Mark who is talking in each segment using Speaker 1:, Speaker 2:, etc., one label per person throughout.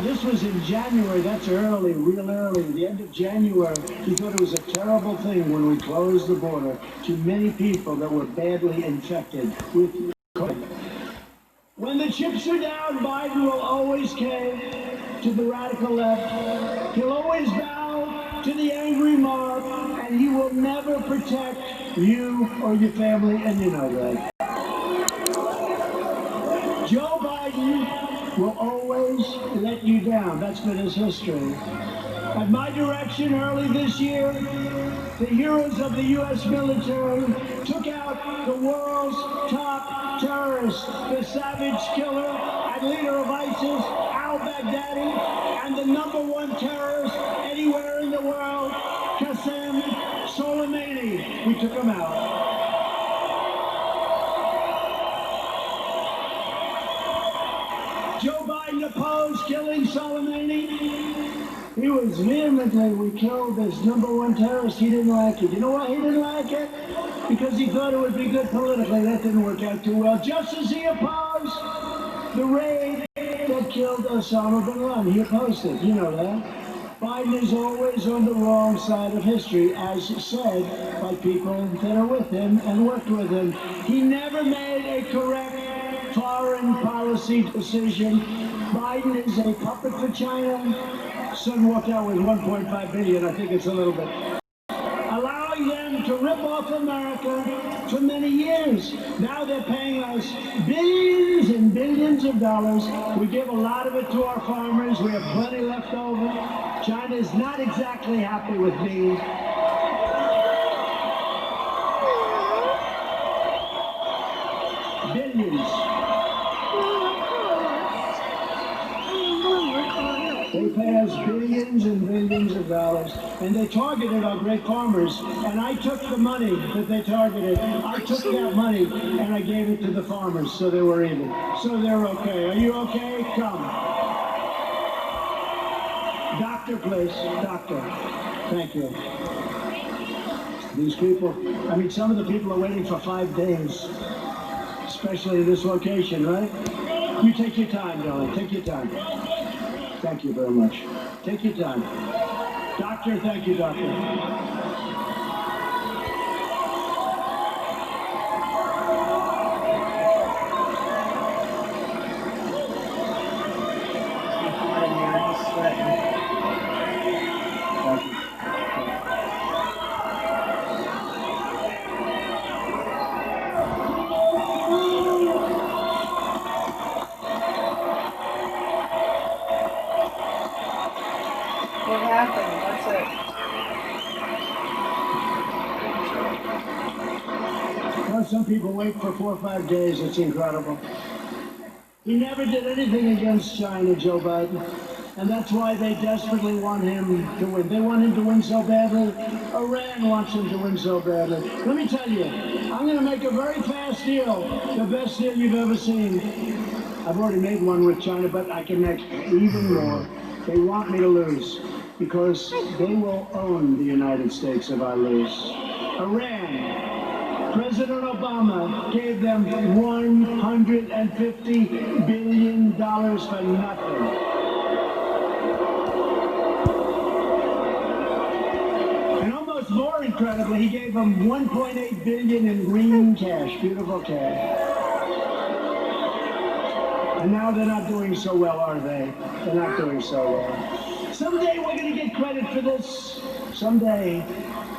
Speaker 1: This was in January. That's early, real early, the end of January. He thought it was a terrible thing when we closed the border to many people that were badly infected with COVID. When the chips are down, Biden will always cave to the radical left. He'll always bow to the angry mob, and he will never protect you or your family, and you know that. Joe Biden will always let you down. That's been his history. At my direction early this year, the heroes of the U.S. military took out the world's top terrorist, the savage killer and leader of ISIS, al-Baghdadi, and the #1 terrorist anywhere in the world, Qasem Soleimani. We took him out. Joe Biden opposed killing Soleimani. He was vehemently, we killed this #1 terrorist. He didn't like it. You know why he didn't like it? Because he thought it would be good politically. That didn't work out too well. Just as he opposed the raid that killed Osama bin Laden. He opposed it. You know that. Biden is always on the wrong side of history, as said by people that are with him and worked with him. He never made a correct foreign policy decision. Biden is a puppet for China. Son walked out with $1.5 billion. I think it's a little bit. Allowing them to rip off America for many years. Now they're paying us billions and billions of dollars. We give a lot of it to our farmers. We have plenty left over. China is not exactly happy with me. Billions. They pay us billions and billions of dollars, and they targeted our great farmers. And I took the money that they targeted. I took that money and I gave it to the farmers, so they were even. So they're okay. Are you okay? Come. Doctor, please. Doctor. Thank you. These people, I mean, some of the people are waiting for 5 days, especially in this location, right? You take your time, darling. Take your time. Thank you very much. Take your time. Doctor, thank you, doctor.
Speaker 2: What happened? What's it?
Speaker 1: Well, some people wait for 4 or 5 days. It's incredible. He never did anything against China, Joe Biden. And that's why they desperately want him to win. They want him to win so badly. Iran wants him to win so badly. Let me tell you, I'm going to make a very fast deal. The best deal you've ever seen. I've already made one with China, but I can make even more. They want me to lose because they will own the United States if I lose. Iran, President Obama gave them $150 billion for nothing. And almost more incredibly, he gave them $1.8 billion in green cash, beautiful cash. And now they're not doing so well, are they? They're not doing so well. Someday we're going to get credit for this. Someday.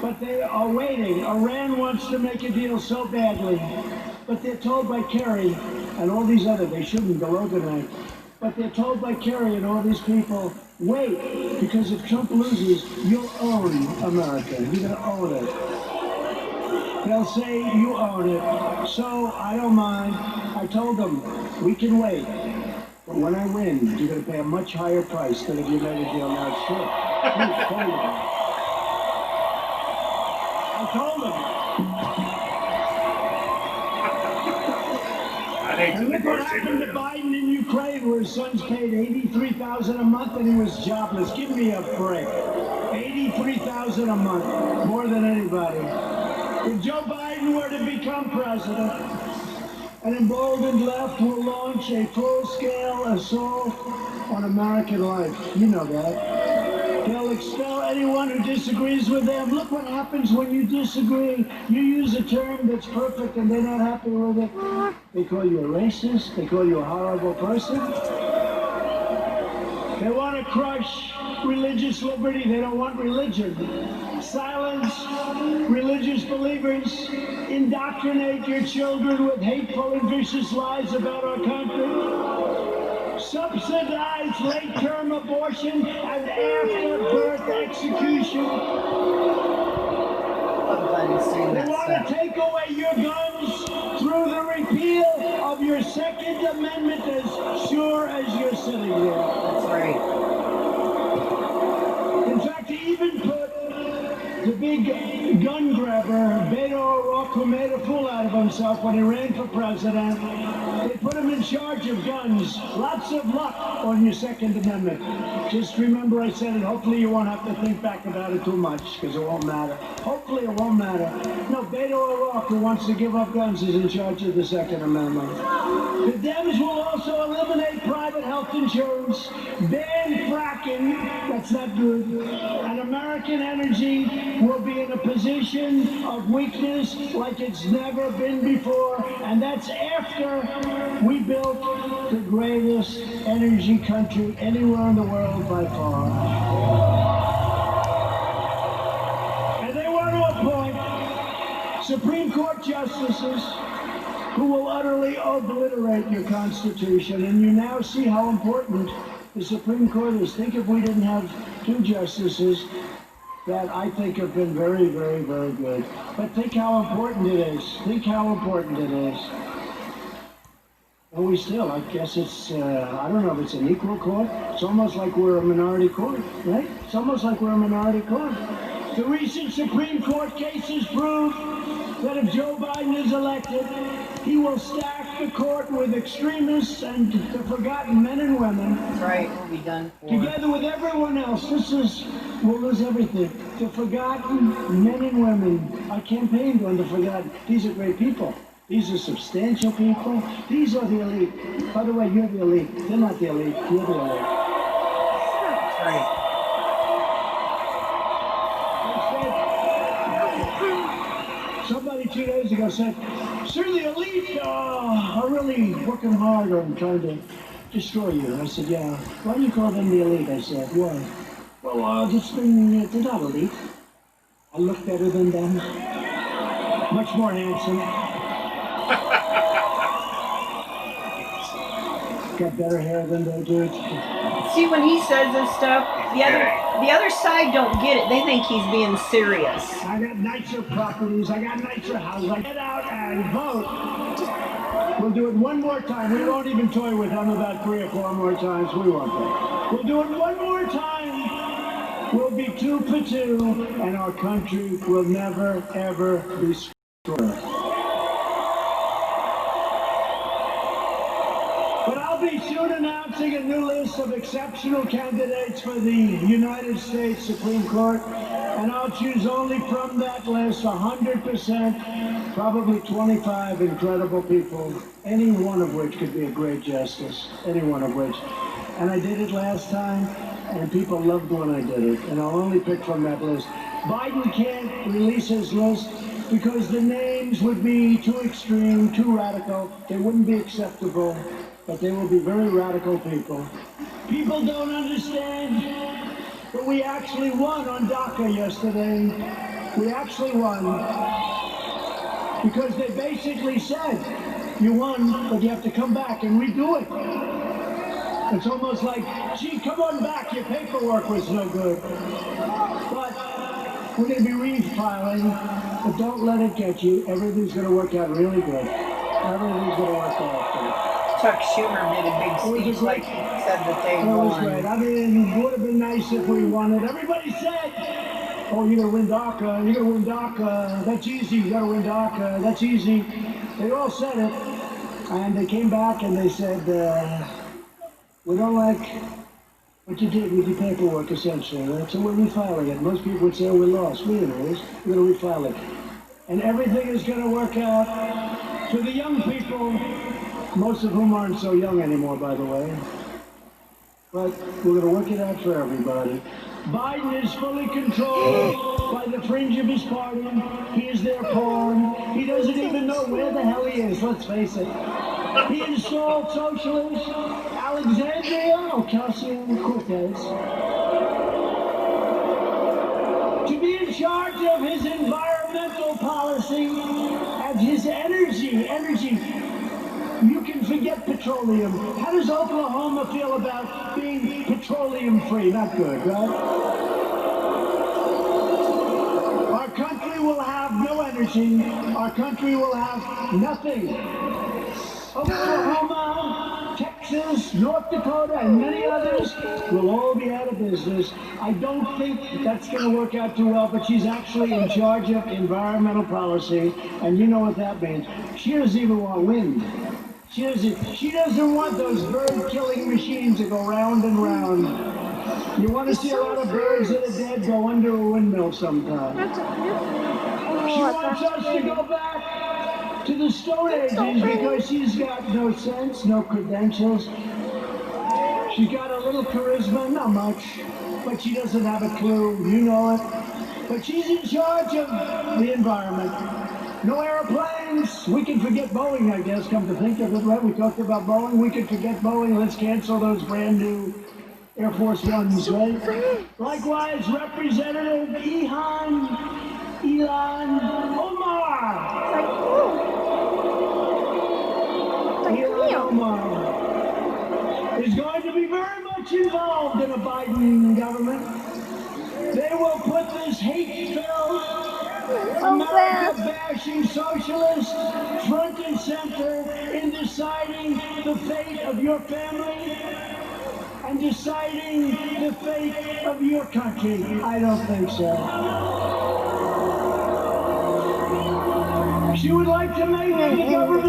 Speaker 1: But they are waiting. Iran wants to make a deal so badly. But they're told by Kerry and all these other, they shouldn't go overnight. But they're told by Kerry and all these people, wait, because if Trump loses, you'll own America. You're going to own it. They'll say you own it. So I don't mind. I told them, we can wait. But when I win, you're going to pay a much higher price than if you made a deal now. Sure. I told them. And look what happened to Biden in Ukraine, where his son's paid $83,000 a month and he was jobless. Give me a break. $83,000 a month, more than anybody. If Joe Biden were to become president, An emboldened left will launch a full-scale assault on American life. You know that. They'll expel anyone who disagrees with them. Look what happens when you disagree. You use a term that's perfect and they're not happy with it. They call you a racist. They call you a horrible person. They want to crush religious liberty. They don't want religion. Silence religious believers. Indoctrinate your children with hateful and vicious lies about our country. Subsidize late-term abortion and after-birth execution. They want to take away your guns through the repeal of your Second Amendment as sure as you're sitting here.
Speaker 2: That's right.
Speaker 1: In fact, he even put the big gun grabber, Beto O'Rourke, who made a fool out of himself when he ran for president. They put him in charge of guns. Lots of luck on your Second Amendment. Just remember I said it. Hopefully you won't have to think back about it too much, because it won't matter. Hopefully it won't matter. No, Beto O'Rourke, who wants to give up guns, is in charge of the Second Amendment. The Dems will also eliminate private health insurance, ban fracking, that's not good, and American energy will be in a position of weakness like it's never been before, and that's after we built the greatest energy country anywhere in the world by far. And they want to appoint Supreme Court justices who will utterly obliterate your Constitution, and you now see how important the Supreme Court is. Think if we didn't have two justices that I think have been very, very, very good. But think how important it is. Think how important it is. And we still, I guess it's, I don't know if it's an equal court. It's almost like we're a minority court, right? It's almost like we're a minority court. The recent Supreme Court cases prove that if Joe Biden is elected, he will stack the court with extremists and the forgotten men and women.
Speaker 2: That's right, we'll be done for.
Speaker 1: Together with everyone else, we'll lose everything. The forgotten men and women. I campaigned on the forgotten. These are great people. These are substantial people. These are the elite. By the way, you're the elite. They're not the elite. You're the elite.
Speaker 2: That's right.
Speaker 1: Somebody 2 days ago said, "Sir, the elite are really working hard on trying to destroy you." I said, "Yeah. Why do you call them the elite?" I said, "Why?" "Well, they're not elite. I look better than them. Much more handsome. Got better hair than they do."
Speaker 2: See, when he says this stuff, the other side don't get it. They think he's being serious.
Speaker 1: I got nicer properties. I got nicer houses. I get out and vote. We'll do it one more time. We won't even toy with them about 3 or 4 more times. We won't. We'll do it one more time. We'll be 2 for 2, and our country will never, ever be destroyed. But I'll be soon announcing a new list of exceptional candidates for the United States Supreme Court, and I'll choose only from that list 100%, probably 25 incredible people, any one of which could be a great justice, any one of which. And I did it last time, and people loved when I did it, and I'll only pick from that list. Biden can't release his list because the names would be too extreme, too radical. They wouldn't be acceptable. But they will be very radical people. People don't understand, but we actually won on DACA yesterday. We actually won. Because they basically said, you won, but you have to come back and redo it. It's almost like, gee, come on back, your paperwork was no good. But we're going to be refiling, but don't let it get you. Everything's going to work out really good. Everything's going to work out good.
Speaker 2: Chuck Schumer made a big speech like he said that they won.
Speaker 1: That was great. I mean, it would have been nice if we won it. Everybody said, oh, you're going to win DACA, you're going to win DACA, that's easy, you got to win DACA, that's easy. They all said it, and they came back and they said, we don't like what you did with your paperwork, essentially. Right? So we're refiling it. Most people would say, oh, we lost. We didn't lose. We're going to refile it. And everything is going to work out. To the young people people, most of whom aren't so young anymore, by the way. But we're going to work it out for everybody. Biden is fully controlled by the fringe of his party. He is their pawn. He doesn't even know where the hell he is, let's face it. He installed socialist Alexandria Ocasio-Cortez to be in charge of his environmental policy and his energy. You can forget petroleum. How does Oklahoma feel about being petroleum-free? Not good, right? Our country will have no energy. Our country will have nothing. Oklahoma, Texas, North Dakota, and many others will all be out of business. I don't think that's going to work out too well, but she's actually in charge of environmental policy, and you know what that means. She doesn't even want wind. She doesn't want those bird-killing machines that go round and round. You want to see a lot of birds that are dead, go under a windmill sometime. She wants us to go back to the Stone Ages because she's got no sense, no credentials. She's got a little charisma, not much, but she doesn't have a clue, you know it. But she's in charge of the environment. No airplanes. We can forget Boeing, I guess, come to think of it, right? We talked about Boeing. We can forget Boeing. Let's cancel those brand new Air Force Ones, right? Likewise, Representative Ilhan Omar. Ilhan Omar is going to be very much involved in a Biden government. They will put this hate-filled America-bashing socialist front and center in deciding the fate of your family and deciding the fate of your country. I don't think so. She would like to make the government